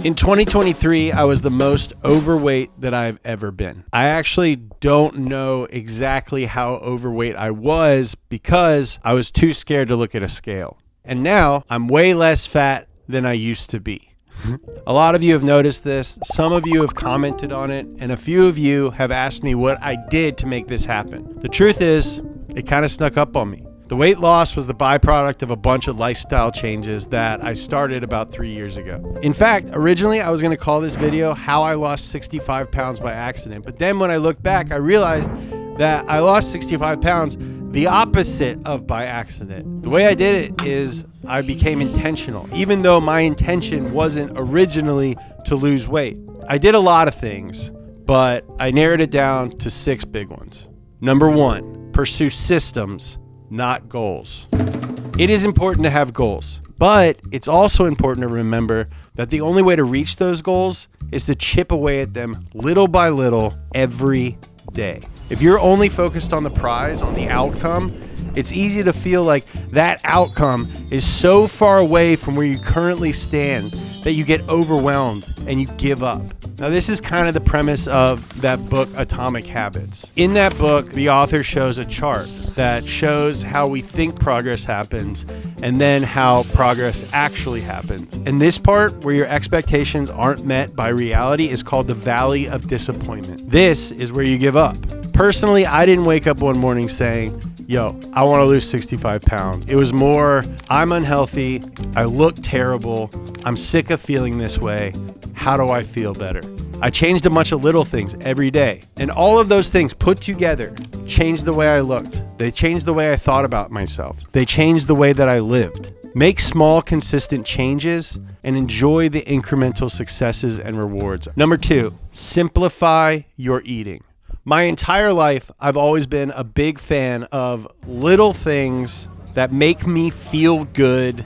In 2023, I was the most overweight that I've ever been. I actually don't know exactly how overweight I was because I was too scared to look at a scale. And now I'm way less fat than I used to be. A lot of you have noticed this. Some of you have commented on it, and a few of you have asked me what I did to make this happen. The truth is, it kind of snuck up on me. The weight loss was the byproduct of a bunch of lifestyle changes that I started about 3 years ago. In fact, originally I was going to call this video How I Lost 65 Pounds by Accident. But then when I look back, I realized that I lost 65 pounds the opposite of by accident. The way I did it is I became intentional, even though my intention wasn't originally to lose weight. I did a lot of things, but I narrowed it down to 6 big ones. Number 1, pursue systems, not goals. It is important to have goals, but it's also important to remember that the only way to reach those goals is to chip away at them little by little every day. If you're only focused on the prize, on the outcome, it's easy to feel like that outcome is so far away from where you currently stand that you get overwhelmed and you give up. Now, this is kind of the premise of that book, Atomic Habits. In that book, the author shows a chart that shows how we think progress happens and then how progress actually happens. And this part, where your expectations aren't met by reality, is called the Valley of Disappointment. This is where you give up. Personally, I didn't wake up one morning saying, yo, I want to lose 65 pounds. It was more, I'm unhealthy, I look terrible, I'm sick of feeling this way. How do I feel better? I changed a bunch of little things every day. And all of those things put together changed the way I looked. They changed the way I thought about myself. They changed the way that I lived. Make small, consistent changes and enjoy the incremental successes and rewards. Number 2, simplify your eating. My entire life, I've always been a big fan of little things that make me feel good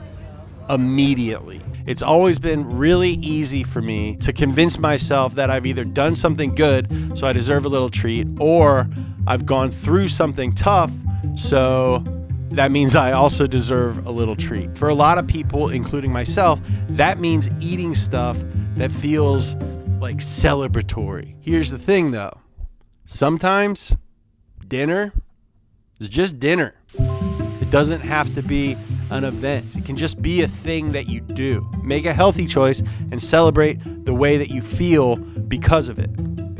immediately. It's always been really easy for me to convince myself that I've either done something good, so I deserve a little treat, or I've gone through something tough, so that means I also deserve a little treat. For a lot of people, including myself, that means eating stuff that feels like celebratory. Here's the thing though. Sometimes dinner is just dinner. It doesn't have to be an event. It can just be a thing that you do. Make a healthy choice and celebrate the way that you feel because of it.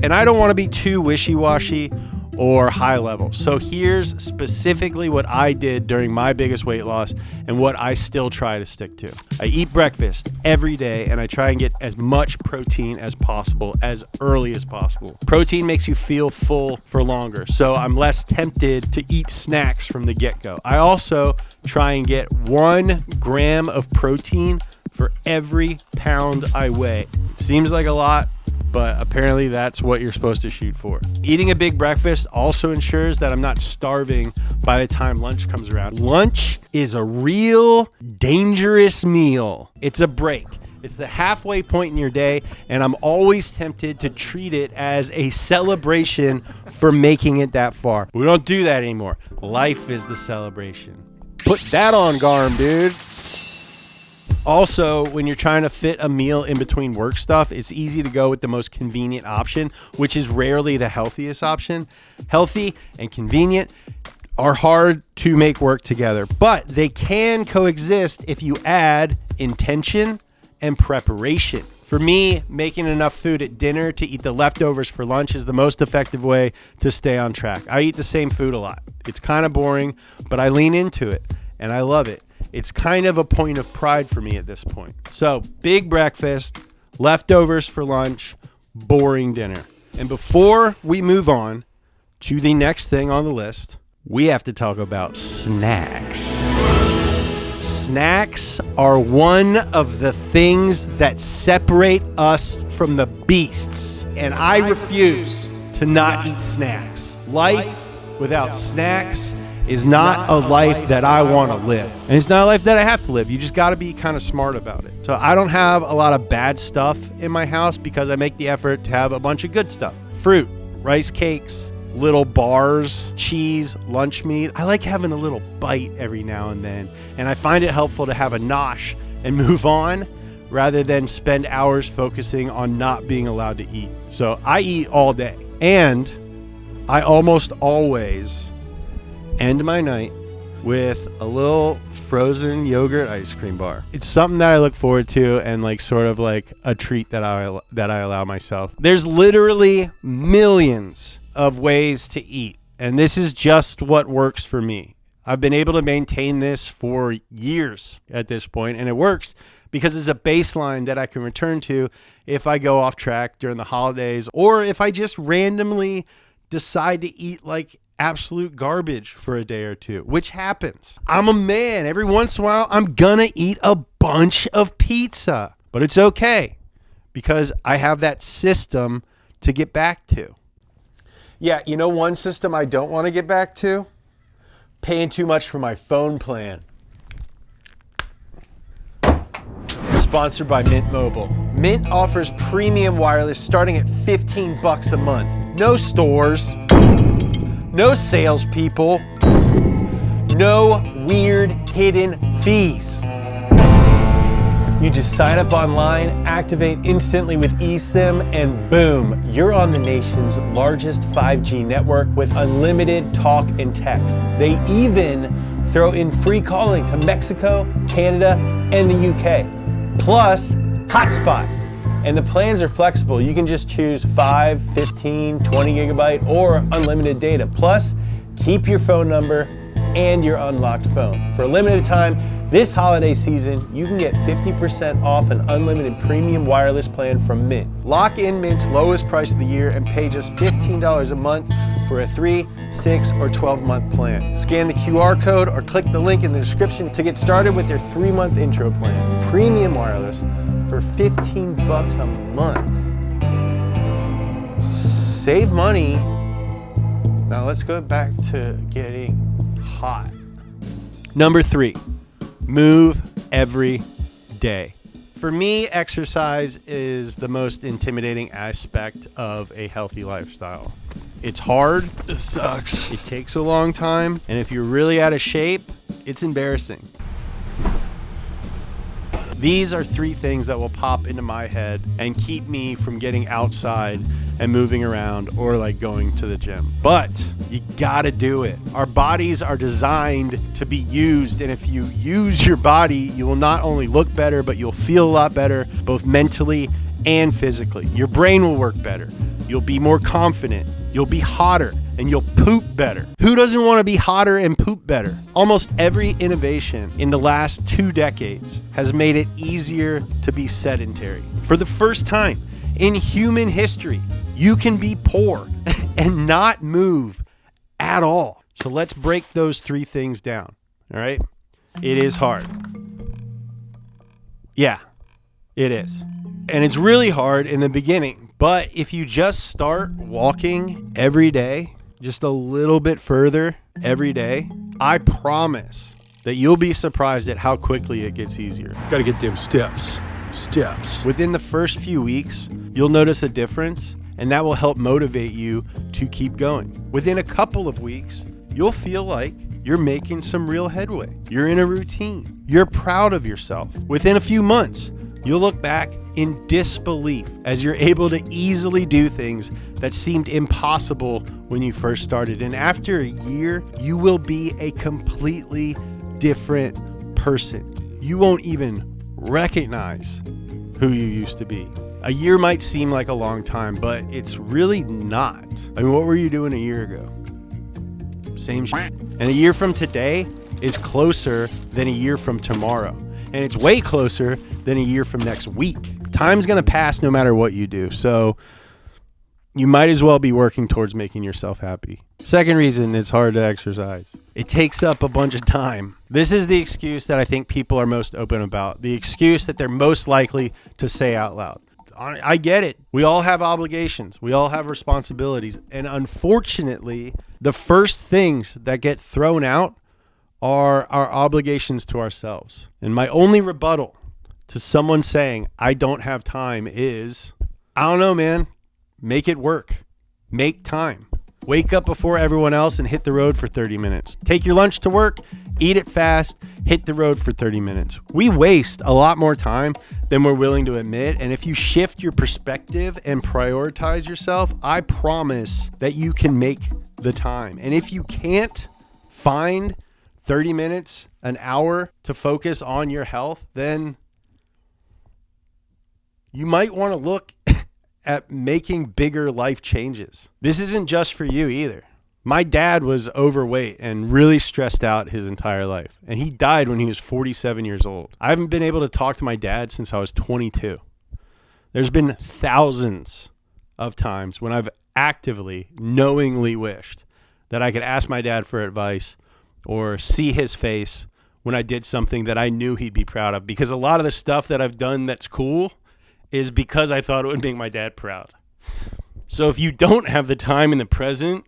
And I don't want to be too wishy-washy or high level. So here's specifically what I did during my biggest weight loss and what I still try to stick to. I eat breakfast every day and I try and get as much protein as possible as early as possible. Protein makes you feel full for longer, so I'm less tempted to eat snacks from the get-go. I also try and get 1 gram of protein for every pound I weigh. It seems like a lot, but apparently that's what you're supposed to shoot for. Eating a big breakfast also ensures that I'm not starving by the time lunch comes around. Lunch is a real dangerous meal. It's a break. It's the halfway point in your day, and I'm always tempted to treat it as a celebration for making it that far. We don't do that anymore. Life is the celebration. Put that on Garm, dude. Also, when you're trying to fit a meal in between work stuff, it's easy to go with the most convenient option, which is rarely the healthiest option. Healthy and convenient are hard to make work together, but they can coexist if you add intention and preparation. For me, making enough food at dinner to eat the leftovers for lunch is the most effective way to stay on track. I eat the same food a lot. It's kind of boring, but I lean into it and I love it. It's kind of a point of pride for me at this point. So, big breakfast, leftovers for lunch, boring dinner. And before we move on to the next thing on the list, we have to talk about snacks. Snacks are one of the things that separate us from the beasts. And I refuse to not eat snacks. Life without snacks is not a life that I want to live. And it's not a life that I have to live. You just got to be kind of smart about it. So I don't have a lot of bad stuff in my house because I make the effort to have a bunch of good stuff. Fruit, rice cakes, little bars, cheese, lunch meat. I like having a little bite every now and then. And I find it helpful to have a nosh and move on rather than spend hours focusing on not being allowed to eat. So I eat all day, and I almost always end my night with a little frozen yogurt ice cream bar. It's something that I look forward to, and like sort of like a treat that I allow myself. There's literally millions of ways to eat, and this is just what works for me. I've been able to maintain this for years at this point, and it works because it's a baseline that I can return to if I go off track during the holidays, or if I just randomly decide to eat like absolute garbage for a day or two, which happens. I'm a man. Every once in a while, I'm gonna eat a bunch of pizza, but it's okay because I have that system to get back to. Yeah, you know one system I don't want to get back to? Paying too much for my phone plan. Sponsored by Mint Mobile. Mint offers premium wireless starting at $15 a month. No stores, no salespeople, no weird hidden fees. You just sign up online, activate instantly with eSIM, and boom, you're on the nation's largest 5G network with unlimited talk and text. They even throw in free calling to Mexico, Canada, and the UK. Plus, hotspot. And the plans are flexible. You can just choose 5, 15, 20 gigabyte, or unlimited data. Plus, keep your phone number and your unlocked phone. For a limited time, this holiday season, you can get 50% off an unlimited premium wireless plan from Mint. Lock in Mint's lowest price of the year and pay just $15 a month for a 3, 6, or 12-month plan. Scan the QR code or click the link in the description to get started with their 3-month intro plan. Premium wireless for $15 a month. Save money. Now let's go back to getting hot. Number 3. Move every day. For me, exercise is the most intimidating aspect of a healthy lifestyle. It's hard. It sucks. It takes a long time. And if you're really out of shape, it's embarrassing. These are 3 things that will pop into my head and keep me from getting outside and moving around or like going to the gym. But you gotta do it. Our bodies are designed to be used, and if you use your body, you will not only look better, but you'll feel a lot better, both mentally and physically. Your brain will work better. You'll be more confident. You'll be hotter, and you'll poop better. Who doesn't want to be hotter and poop better? Almost every innovation in the last 2 decades has made it easier to be sedentary. For the first time in human history, you can be poor and not move at all. So let's break those 3 things down, all right? It is hard. Yeah, it is. And it's really hard in the beginning, but if you just start walking every day, just a little bit further every day, I promise that you'll be surprised at how quickly it gets easier. Got to get them steps. Within the first few weeks, you'll notice a difference, and that will help motivate you to keep going. Within a couple of weeks, you'll feel like you're making some real headway. You're in a routine. You're proud of yourself. Within a few months, you'll look back in disbelief as you're able to easily do things that seemed impossible when you first started. And after a year, you will be a completely different person. You won't even recognize who you used to be. A year might seem like a long time, but it's really not. I mean, what were you doing a year ago? Same shit. And a year from today is closer than a year from tomorrow. And it's way closer than a year from next week. Time's going to pass no matter what you do. So you might as well be working towards making yourself happy. Second reason it's hard to exercise. It takes up a bunch of time. This is the excuse that I think people are most open about. The excuse that they're most likely to say out loud. I get it. We all have obligations. We all have responsibilities. And unfortunately, the first things that get thrown out are our obligations to ourselves. And my only rebuttal to someone saying, I don't have time is, I don't know, man. Make it work. Make time. Wake up before everyone else and hit the road for 30 minutes. Take your lunch to work, eat it fast, hit the road for 30 minutes. We waste a lot more time than we're willing to admit. And if you shift your perspective and prioritize yourself, I promise that you can make the time. And if you can't find 30 minutes, an hour to focus on your health, then you might want to look at making bigger life changes. This isn't just for you either. My dad was overweight and really stressed out his entire life. And he died when he was 47 years old. I haven't been able to talk to my dad since I was 22. There's been thousands of times when I've actively, knowingly wished that I could ask my dad for advice or see his face when I did something that I knew he'd be proud of. Because a lot of the stuff that I've done that's cool is because I thought it would make my dad proud. So if you don't have the time in the present,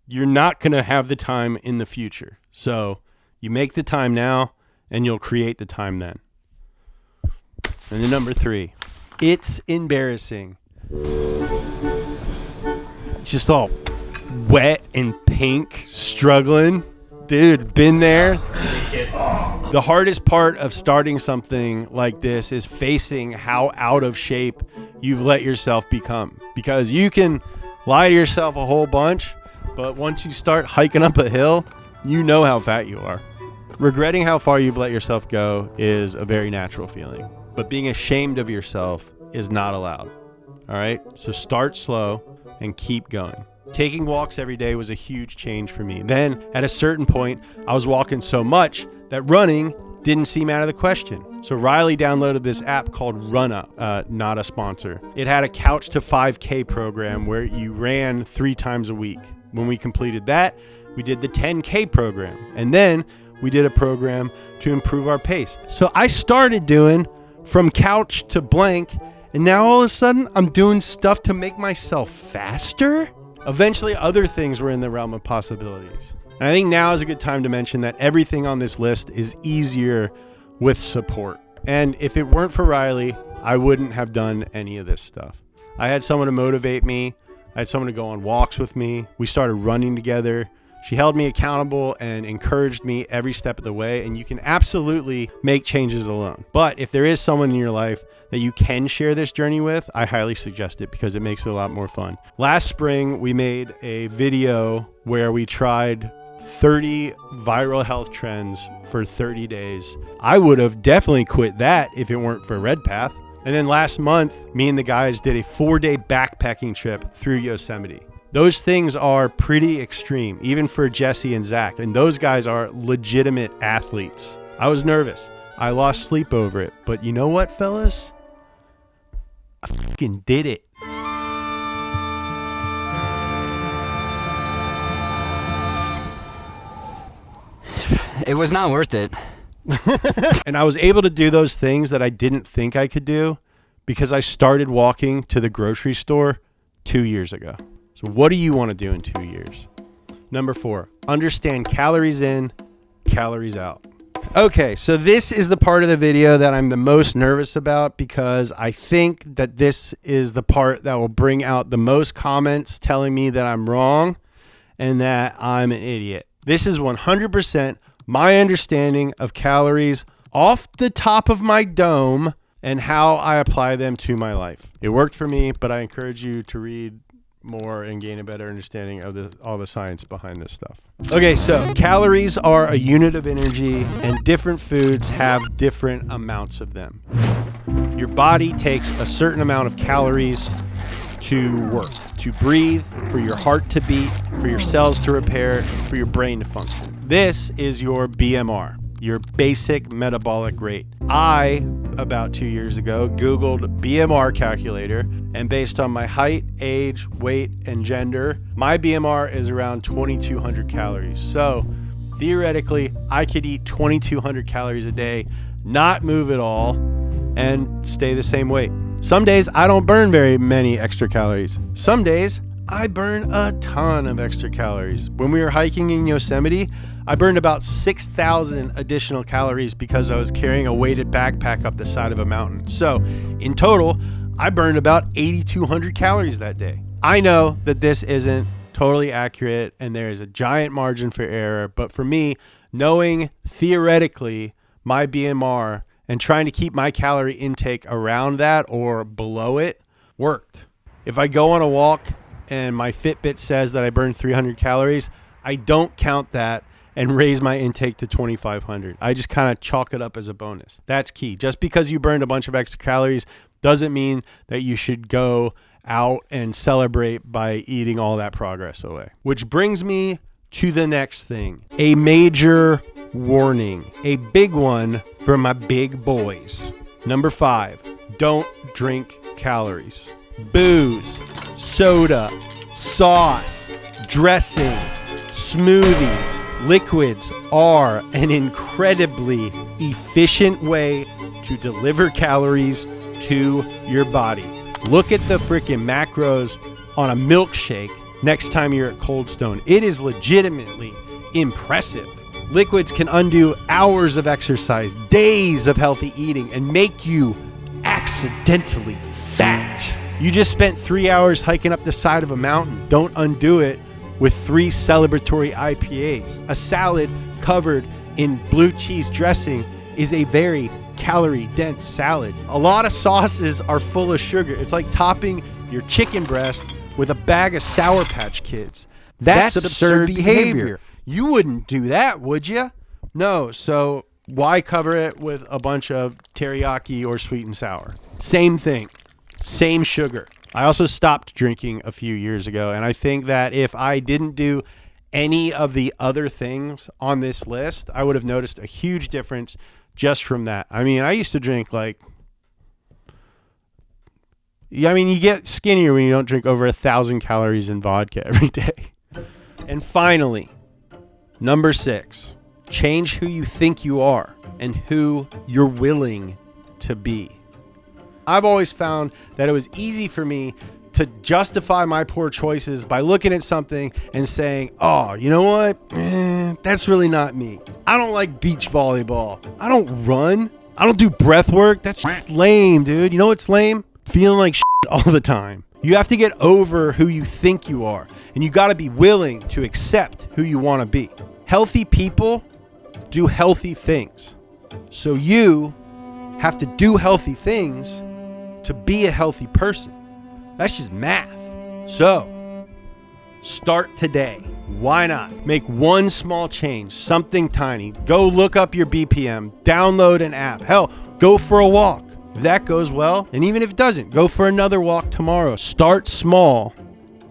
you're not going to have the time in the future. So you make the time now and you'll create the time then. And then number 3, it's embarrassing. Just all wet and pink, struggling. Dude, been there. The hardest part of starting something like this is facing how out of shape you've let yourself become. Because you can lie to yourself a whole bunch, but once you start hiking up a hill, you know how fat you are. Regretting how far you've let yourself go is a very natural feeling, but being ashamed of yourself is not allowed. All right? So start slow and keep going. Taking walks every day was a huge change for me. Then at a certain point, I was walking so much that running didn't seem out of the question. So Riley downloaded this app called RunUp, not a sponsor. It had a couch to 5K program where you ran 3 times a week. When we completed that, we did the 10K program. And then we did a program to improve our pace. So I started doing from couch to blank, and now all of a sudden I'm doing stuff to make myself faster. Eventually other things were in the realm of possibilities. And I think now is a good time to mention that everything on this list is easier with support. And if it weren't for Riley, I wouldn't have done any of this stuff. I had someone to motivate me. I had someone to go on walks with me. We started running together. She held me accountable and encouraged me every step of the way. And you can absolutely make changes alone. But if there is someone in your life that you can share this journey with, I highly suggest it because it makes it a lot more fun. Last spring, we made a video where we tried 30 viral health trends for 30 days. I would have definitely quit that if it weren't for Redpath. And then last month, me and the guys did a 4-day backpacking trip through Yosemite. Those things are pretty extreme, even for Jesse and Zach. And those guys are legitimate athletes. I was nervous. I lost sleep over it. But you know what, fellas? I fucking did it. It was not worth it. And I was able to do those things that I didn't think I could do because I started walking to the grocery store 2 years ago. So what do you want to do in 2 years? Number 4, understand calories in, calories out. Okay, so this is the part of the video that I'm the most nervous about because I think that this is the part that will bring out the most comments telling me that I'm wrong and that I'm an idiot. This is 100% my understanding of calories off the top of my dome and how I apply them to my life. It worked for me, but I encourage you to read more and gain a better understanding of all the science behind this stuff. Okay, so calories are a unit of energy and different foods have different amounts of them. Your body takes a certain amount of calories to work, to breathe, for your heart to beat, for your cells to repair, for your brain to function. This is your BMR, your basic metabolic rate. I, about 2 years ago, Googled BMR calculator, and based on my height, age, weight, and gender, my BMR is around 2,200 calories. So theoretically, I could eat 2,200 calories a day, not move at all, and stay the same weight. Some days I don't burn very many extra calories. Some days I burn a ton of extra calories. When we were hiking in Yosemite, I burned about 6,000 additional calories because I was carrying a weighted backpack up the side of a mountain. So in total, I burned about 8,200 calories that day. I know that this isn't totally accurate and there is a giant margin for error, but for me, knowing theoretically my BMR and trying to keep my calorie intake around that or below it worked. If I go on a walk and my Fitbit says that I burned 300 calories, I don't count that and raise my intake to 2,500. I just kind of chalk it up as a bonus. That's key. Just because you burned a bunch of extra calories doesn't mean that you should go out and celebrate by eating all that progress away. Which brings me to the next thing. A major warning. A big one for my big boys. Number 5, don't drink calories. Booze, soda, sauce, dressing, smoothies, liquids are an incredibly efficient way to deliver calories to your body. Look at the freaking macros on a milkshake next time you're at Cold Stone. It is legitimately impressive. Liquids can undo hours of exercise, days of healthy eating, and make you accidentally fat. You just spent 3 hours hiking up the side of a mountain. Don't undo it with 3 celebratory IPAs. A salad covered in blue cheese dressing is a very calorie-dense salad. A lot of sauces are full of sugar. It's like topping your chicken breast with a bag of Sour Patch Kids. That's absurd behavior. You wouldn't do that, would you? No, so why cover it with a bunch of teriyaki or sweet and sour? Same thing, same sugar. I also stopped drinking a few years ago, and I think that if I didn't do any of the other things on this list, I would have noticed a huge difference just from that. I mean, I used to drink you get skinnier when you don't drink over 1,000 calories in vodka every day. And finally, number 6, change who you think you are and who you're willing to be. I've always found that it was easy for me to justify my poor choices by looking at something and saying, oh, you know what? That's really not me. I don't like beach volleyball. I don't run. I don't do breath work. That's just lame, dude. You know what's lame? Feeling like shit all the time. You have to get over who you think you are, and you got to be willing to accept who you want to be. Healthy people do healthy things. So you have to do healthy things to be a healthy person. That's just math. So, start today. Why not? Make one small change, something tiny. Go look up your BPM, download an app. Hell, go for a walk. If that goes well, and even if it doesn't, go for another walk tomorrow. Start small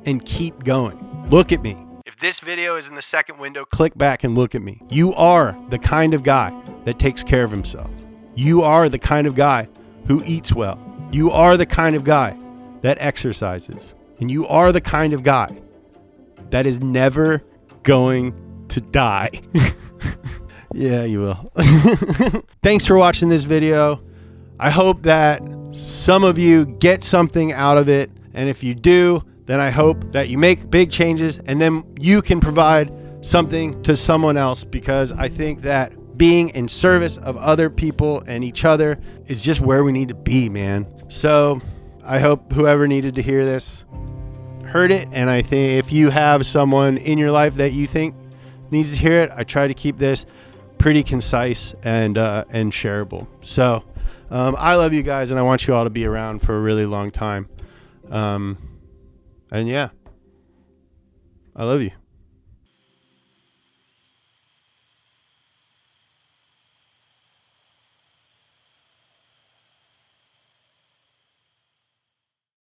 and keep going. Look at me. If this video is in the second window, click back and look at me. You are the kind of guy that takes care of himself. You are the kind of guy who eats well. You are the kind of guy that exercises. And you are the kind of guy that is never going to die. Yeah, you will. Thanks for watching this video. I hope that some of you get something out of it. And if you do, then I hope that you make big changes and then you can provide something to someone else, because I think that being in service of other people and each other is just where we need to be, man. So I hope whoever needed to hear this heard it. And I think if you have someone in your life that you think needs to hear it, I try to keep this pretty concise and shareable. So I love you guys, and I want you all to be around for a really long time. And yeah, I love you.